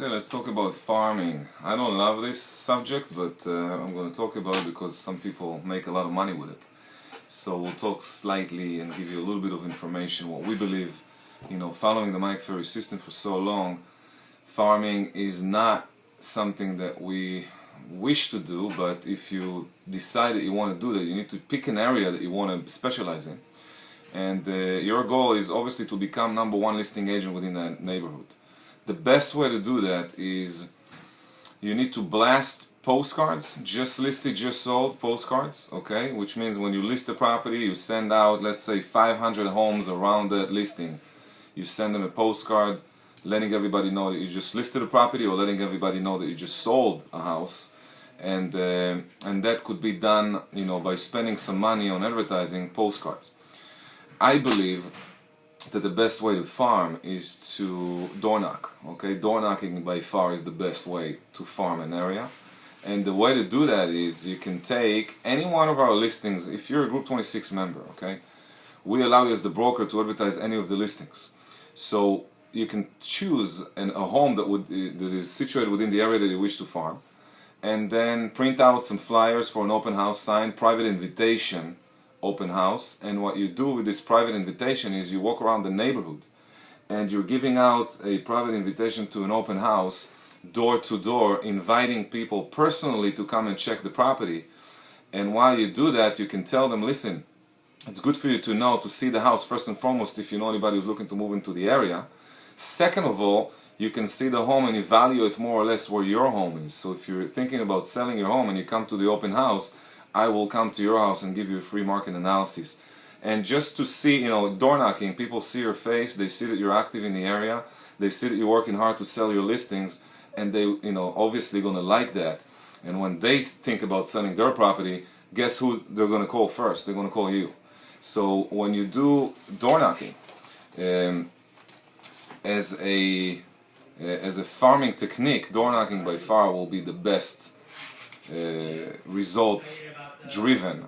Okay, let's talk about farming. I don't love this subject, but I'm going to talk about it because some people make a lot of money with it. So we'll talk slightly and give you a little bit of information, what we believe, following the Mike Ferry system for so long, farming is not something that we wish to do, but if you decide that you want to do that, you need to pick an area that you want to specialize in. And your goal is obviously to become #1 listing agent within that neighborhood. The best way to do that is you need to blast postcards, just listed, just sold postcards, okay? Which means when you list a property, you send out, let's say, 500 homes around that listing. You send them a postcard letting everybody know that you just listed a property or letting everybody know that you just sold a house. And that could be done, by spending some money on advertising postcards. I believe that the best way to farm is to door knock, okay? Door knocking by far is the best way to farm an area. And the way to do that is you can take any one of our listings. If you're a Group 26 member, okay, we allow you as the broker to advertise any of the listings. So you can choose a home that is situated within the area that you wish to farm, and then print out some flyers for an open house sign, private invitation, open house. And what you do with this private invitation is you walk around the neighborhood and you're giving out a private invitation to an open house, door to door, inviting people personally to come and check the property. And while you do that, you can tell them, listen, it's good for you to know, to see the house first and foremost if you know anybody who's looking to move into the area. Second of all, you can see the home and evaluate more or less where your home is. So if you're thinking about selling your home and you come to the open house, I will come to your house and give you a free market analysis. And just to see, door knocking, people see your face, they see that you're active in the area, they see that you're working hard to sell your listings, and they, obviously gonna like that. And when they think about selling their property, guess who they're gonna call first? They're gonna call you. So when you do door knocking, as a farming technique, door knocking by far will be the best result-driven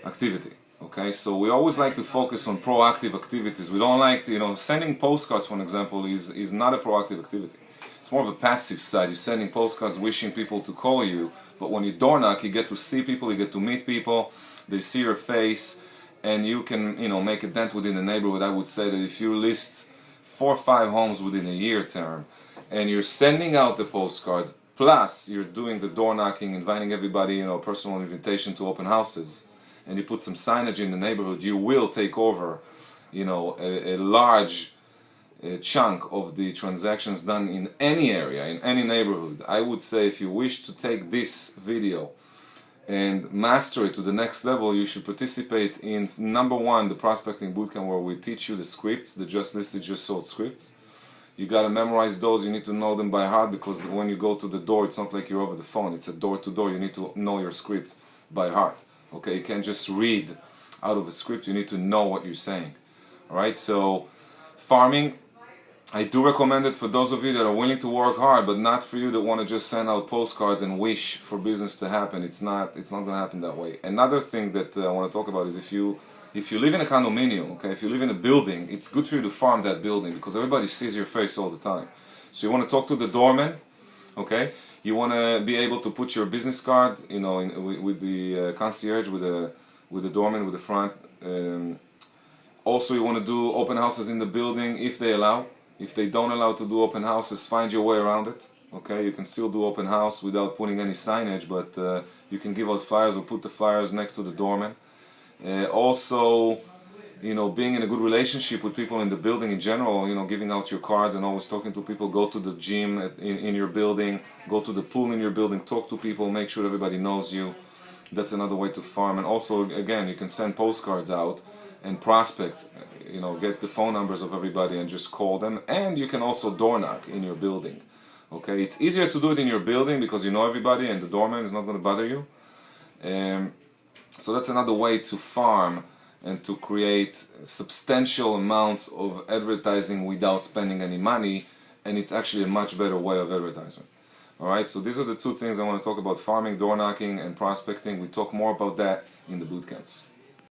activity. Okay, so we always like to focus on proactive activities. We don't like to, sending postcards, for example, is not a proactive activity. It's more of a passive side. You're sending postcards wishing people to call you, but when you door knock, you get to see people, you get to meet people, they see your face, and you can, make a dent within the neighborhood. I would say that if you list 4 or 5 homes within a year term, and you're sending out the postcards, plus you're doing the door knocking, inviting everybody, personal invitation to open houses, and you put some signage in the neighborhood, you will take over, a large chunk of the transactions done in any area, in any neighborhood. I would say if you wish to take this video and master it to the next level, you should participate in #1, the prospecting bootcamp, where we teach you the scripts, the just listed, just sold scripts. You got to memorize those. You need to know them by heart, because when you go to the door, it's not like you're over the phone. It's a door-to-door. You need to know your script by heart. Okay, you can't just read out of a script. You need to know what you're saying. All right, so farming, I do recommend it for those of you that are willing to work hard, but not for you that want to just send out postcards and wish for business to happen. It's not going to happen that way. Another thing that I want to talk about is if you live in a condominium, okay, if you live in a building, it's good for you to farm that building because everybody sees your face all the time. So you want to talk to the doorman, okay? You want to be able to put your business card, with the concierge, with the doorman, with the front. Also, you want to do open houses in the building if they allow. If they don't allow to do open houses, find your way around it. Okay, you can still do open house without putting any signage, but you can give out flyers or put the flyers next to the doorman. Also, being in a good relationship with people in the building in general, giving out your cards and always talking to people. Go to the gym in your building, go to the pool in your building, talk to people, make sure everybody knows you. That's another way to farm. And also, again, you can send postcards out and prospect, get the phone numbers of everybody and just call them. And you can also door knock in your building. Okay, it's easier to do it in your building because you know everybody and the doorman is not going to bother you. So that's another way to farm and to create substantial amounts of advertising without spending any money, and it's actually a much better way of advertisement. Alright, so these are the 2 things I want to talk about: farming, door knocking, and prospecting. We talk more about that in the boot camps.